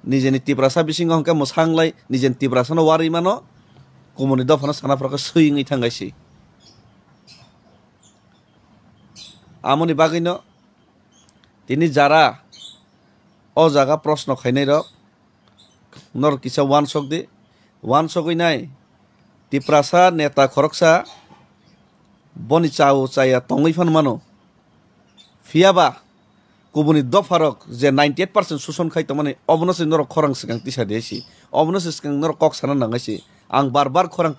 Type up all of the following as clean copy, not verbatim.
निजेनि तिब्रासा बिसिङाव हंखे मोसांलाय निजेनि तिब्रासानो वारि मानो कमुनि दफानो सानाफ्राखौ सैङै थांगायसै আমনি বাগैनो তিনি যারা ও জায়গা প্রশ্ন খাইনাই রক নর কিসা ওয়ান শক দি ওয়ান শকই নাই তিপ্রাসা নেতা খরকসা বনি চাও চাইয়া টঙै ফান মানো ফিয়াবা কুবুনি দফারক যে 98% শোষণ খাইতো মানে অবনসে নর খরাং সিগাং তিসা দিয়েছি অবনসে সিগাং নর কক সানা নাঙাইছি আং বারবার খরাং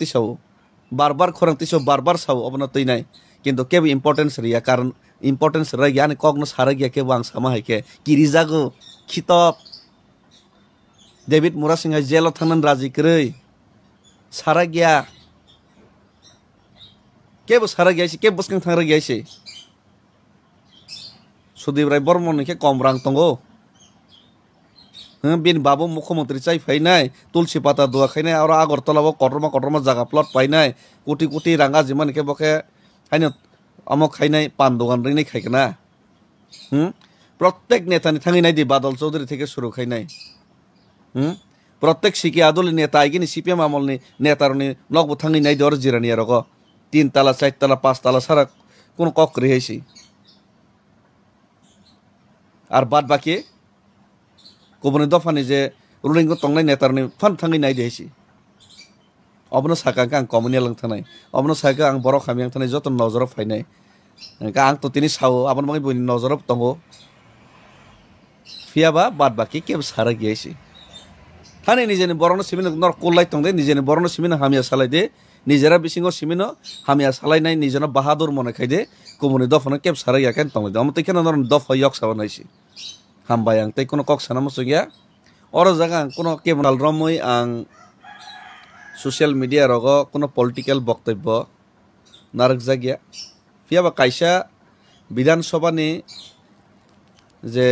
তিসাও বারবার সাও অবন তৈ নাই কিন্তু কেবো ইম্পর্টেন্স রিয়া কারণ ইম্পর্টেন্স রাইয়া আনি কগনো সারা গিয়া কেবো আং সাमा हाइके किरि जागो खितब डेभिड मुरा सिंह जेल थांनान राजि करै सारा गया केबो सारा गयासै केबो बसकां थांरा गयासै सुदीप राय बर्मन के कम रां तंगो बिन बाबू मुख्यमंत्री चाइ फाइनाय तुलसी पाता दुआ खाइनाय और आगरतलाबो कटरमा जागा प्लट पाइनाय कोटी कोटी रांगा जिमान के बके हाइनो अमक खाइनाय पान दगान रिंनाय खाइगोना प्रत्येक नेतानि थांगिनाय दि बादल चौधरी থেকে শুরু খাইनाय प्रत्येक सिके आदोलनि नेता आइगिनि सीपीएम आमलनि नेतारनि लगबो थांगिनाय दर जिरानि आरो 3 तला 4 तला 5 तला सारा कोन कक रहिसै আর বাদ বাকি गुबुन दफानि जे रुलिंग तंनाय नेतारनि फान थांगिनाय देसि अबनो साका आं कमुनिया लंथानाय अबनो साका आं बर' खामियां थानाय जत नजर फाइनाय आं तो तिनि साव आबन मगे बनि नजर तंगो फियाबा बाद बाकी केब सारा गयसि थाने निजेनि बरनो सिमिन नर कोल्लाय तंदे निजेनि बरनो सिमिन हामिया सालाय दे निजेरा बिसिङो सिमिनो हामिया सालायनाय निजेना बाहादुर मने खायदे गुबुन दफानो केब सारा याकेन तंदे अमते केन नर दफा यक सावनायसि हामबाय आं तै कोनो कक सानामसो गया और जागा कोनो केबनाल रमै आं सोशल मीडिया रगो कोनो पलिटिकल बक्तव्य नारक जागिया फियाबा कायसा विधानसभानि जे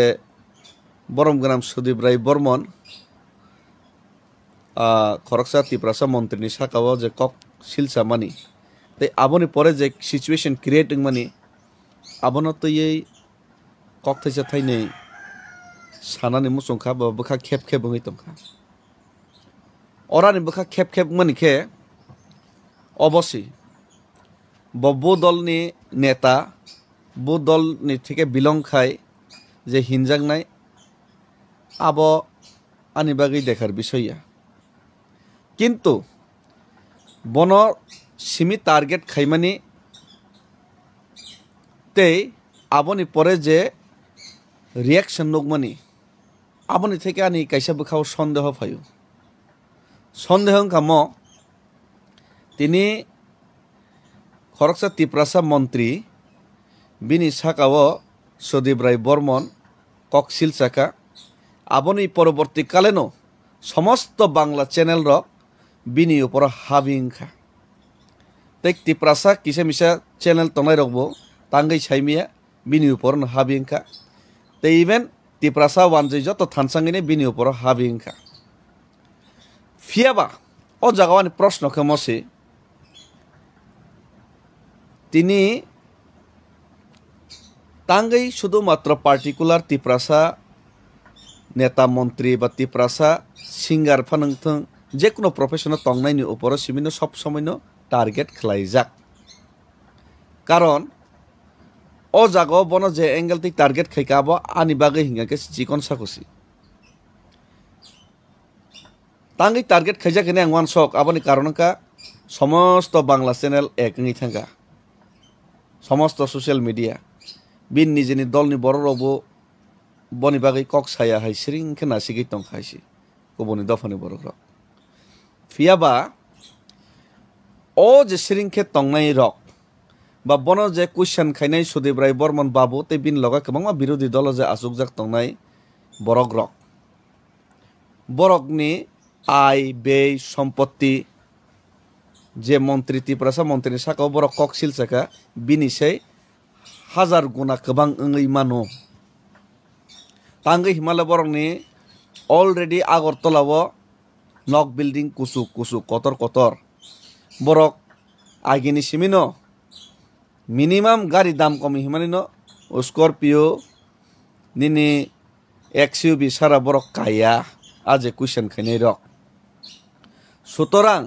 बरम ग्राम सुदीप राय बर्मन खरकसा तिप्रासा मन्त्रीनि साकाव जे कक सिलसा मानि तै आबोनि परे जे सिचुएशन क्रिएटिंग मानि आबोनो तयै कक थैसा थाइनै सानानि मुसंखा बखा खेब खेब बङै तंखा अरानि बखा खेब खेब मानिखे अबसि बब्बो दलनि नेता बो दलनि থেকে बिलं खाय जे हिनजांनाय आबो आनि बागै देखार বিষয়या किन्तु बन सिमी टार्गेट खाइमानि ते आबोनि परे जे रिएक्शन नगमानि आबोनि থেকে आनि कायसा बखाव सन्देह फायो सन्देह काम तिनि खरकसा तिप्रासा मंत्री बिनि साकाव सुदीप राय बर्मन ककसिल साका आबोनि परवर्ती कालेनो समस्त बांला चैनल रक बिनि ऊपर हाबिंखा तेक तिप्रासा किसे मिसा चैनल तनाय रकबो तांगै साइमिया बिनि ऊपर हाबिंखा ते इवेन तिप्रासा वानजै जत थानसांगिने बिनि ऊपर हाबिंखा फियाबा ओ जागावानि प्रश्न खमसे तिनी तांगै शुधुमात्र पार्टिकुलार तिप्रासा नेता मंत्री बा तिप्रासा सिंगार फानंथों जेकुनो प्रोफेशनल तंनायनि ऊपर सिमिनो सब समयनो टार्गेट खालायजाक कारण ओ जागाव बनो जे एंगल ति टार्गेट खायकाबो आनि बागै हिंगाके चिकन साखुसि तांगै टार्गेट खायजाकने आं वान शक आबोनि कारणका समस्त बांला चैनल एकङै थांगा समस्त सोशल मीडिया बिन निजेनि दलनि बर'रावबो बनि बागै कक साया हाय सिरिंखे नासिगै तंखायसि गुबुननि दफानि बर'राव फियाबा ओ जे सिरिंखे तंनाय रक बा बनो जे क्वेश्चन खायनाय सुदीप राय बर्मन बाबू ते बिन लगा गोबां बिरोधी दल जे आजुगजाक तंनाय बरक रक बरकनि आय व्यय सम्पत्ति जे मंत्री तिप्रासा मंत्री साकाव बरक ककसिल साका बिनिसै हाजार गुना गोबां ओङै मानो तांगै हिमालय बरकनि अलरेडी आगरतलाव नक बिल्डिं कुसु कुसु कतर कतर बरक आगिनि सिमिनो मिनिमाम गाड़ी दाम कम हिमानिनो स्कॉर्पियो निनी एक्सयूवी सारा बरक काया আজে কুইশন খাইনাই রক সুতরাং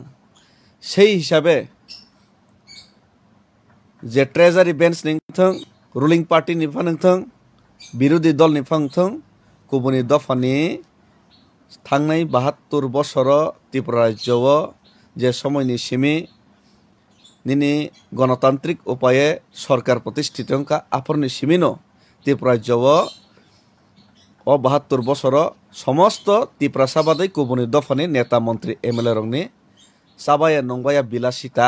সেই হিসাবে যে ট্রেজারি বেঞ্চ নিংথং রুলিং পার্টি নিফानोंथों বিরোধী দল নিফानोंथों गुबुननि दफानि थांनाय 72 বছর ত্রিপুরা রাজ্যও যে সময়নি সিমি নিনি গণতান্ত্রিক উপায়ে সরকার প্রতিষ্ঠিত হংকা আপরনি সিমিনো ত্রিপুরা রাজ্যও ও 72 বছর সমস্ত ত্রিপুরা সাবাদে গুবুনनि দফানি নেতা মন্ত্রী এমএলএ রংনি সাবায়া নংবায়া বিলাসিতা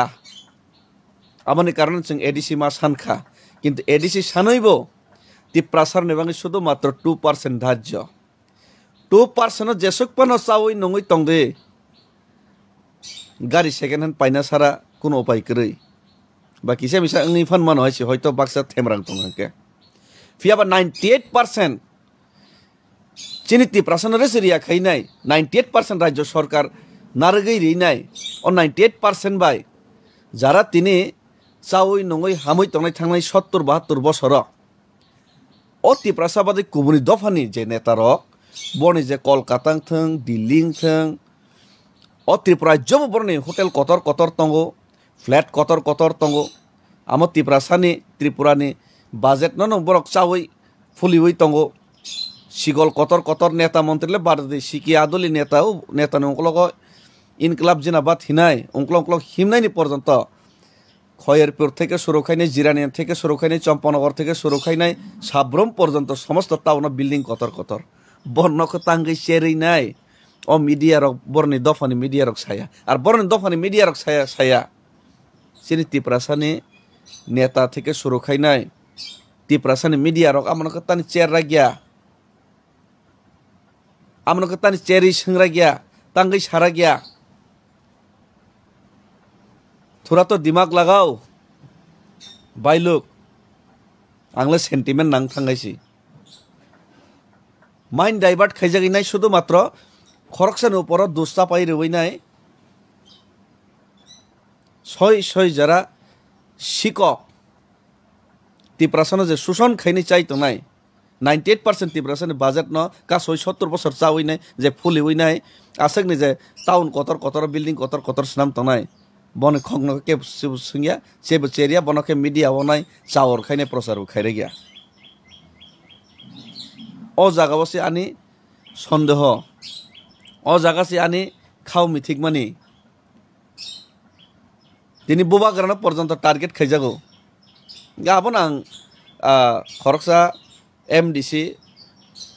আমনি কারণে जों এডিসি মা সানখা কিন্তু এডিসি সানইব ত্রিপুরা সারনেবাঙ্গি শুধুমাত্র 2% ধার্য 2% যেসকপানো চাওই নঙই তংদে গাড়ি সেকেন্ড হ্যান্ড পাইনা সারা কোনো উপায় করেই বা কিসে মিশা আंनि ফানমান হয়েছে হয়তো বাক্সা থেমরাং তংকে ফিয়াবা 98% চিনি ত্রিপুরা সানরে সিরিয়া খাইনাই 98% রাজ্য সরকার নারগৈ রিনাই ও 98% বাই যারা তিনি চাওই নঙই হামই তংনাই থাংনাই 70-72 বছর ও ত্রিপুরা সাবাদে গুবুনनि দফানি যে নেতারক বনি যে কলকাতাং থং দিল্লিং থং ও ত্রিপুরা জব বরনি হোটেল কতর কতর তঙ্গো ফ্ল্যাট কতর কতর তঙ্গো আম ত্রিপুরা সানি ত্রিপুরানি বাজেট নন বরক চাওই ফুলিওই তঙ্গো সিগল কতর কতর নেতা মন্ত্রীলে বারদি সিকি আদলি নেতাও নেতা নংকলগ ইনকলাব জিনাবাদ হিনাই অংকলং হিমনাইনি পর্যন্ত খয়েরপুর থেকে শুরু খাইনাই জিরানিয়ান থেকে শুরু খাইনাই চম্পানগর থেকে শুরু খাইনাই সাব্রম পর্যন্ত সমস্ত টাউন বিল্ডিং কতর কতর বর্ণক তাঙ্গি চেরি নাই ও মিডিয়া রক বরনি দফানি মিডিয়া রক ছায়া আর বরনি দফানি মিডিয়া রক ছায়া ছায়া সিনি ত্রিপুরা সানি নেতা থেকে শুরু খাইনাই ত্রিপুরা সানি মিডিয়া রক আমনক তানি চের রাগিয়া আমনক তানি চেরি संग्रा गया तांगई सारा गया थोड़ा तो दिमाग लगाओ भाई लोग आंगले सेंटिमेंट नांग थांगाइसी माइंड डाइवर्ट खाइजागिनाय शुधुमात्र खरकसानि ऊपर दुस्ता पाइ रवैनाय सय जारा शिকক ত্রিপুরা যে শোষণ খাইনি চাইতনাই 98% ত্রিপুরা বাজেট ন কাসই 70 বছর চাওইনাই যে ফুলি হইনাই আসেকনি যে টাউন কতর কতর বিল্ডিং কতর কতর নাম তনাই বনে খংনকে সুঙ্গিয়া সেব চেরিয়া বনকে মিডিয়া বনাই চাওর খাইনে প্রচার খাইরে গিয়া ও জাগাবসি আনি সন্দেহ ও জাগাসি আনি খাও মিথিক মানি তিনি বুবাগ্রানো পর্যন্ত টার্গেট খাইজাগো গাবন আং খরকসা এমডিসি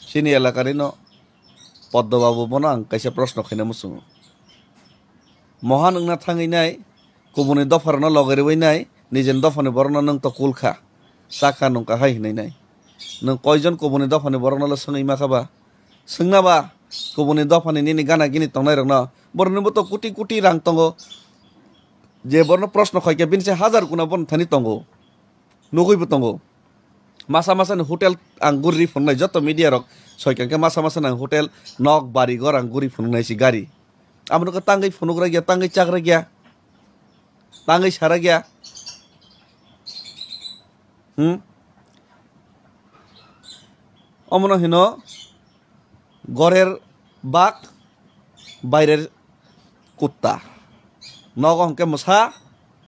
সিনি এলাকারিনো পদ্মবাবু বন আং কাইসা প্রশ্ন খাইনা মুসুং মহা नोंना थाङैनाय गुबुननि दफारनो लगेरबैनाय निजेनि दफानि बरनो नों तो कुलखा साखा नंका हायहैनाय नों कयजन गुबुननि दफानि बरनोल सोङै माखाबा सोंनाबा गुबुननि दफानि निनि गाना गिनि तंनाय रंनो बरनोबो तो कोटी कोटी रां तंगो जे बरनो प्रश्न खयके बिनसे हाजार गुना बन थानि तंगो नगैबो तंगो मासा मासानि होटेल आं गुरि फुननाय जत मिडिया रक सयकांके मासा मासा आं होटेल नक बारि घर आं गुरि फुननायसि गारि आमनोको तांगै फुनुग्रा गया तांगै चाग्रा गया तांगै सारा गया अमनो हिनो गरेर बाग বাইরের কুত্তা নগহংকে মশা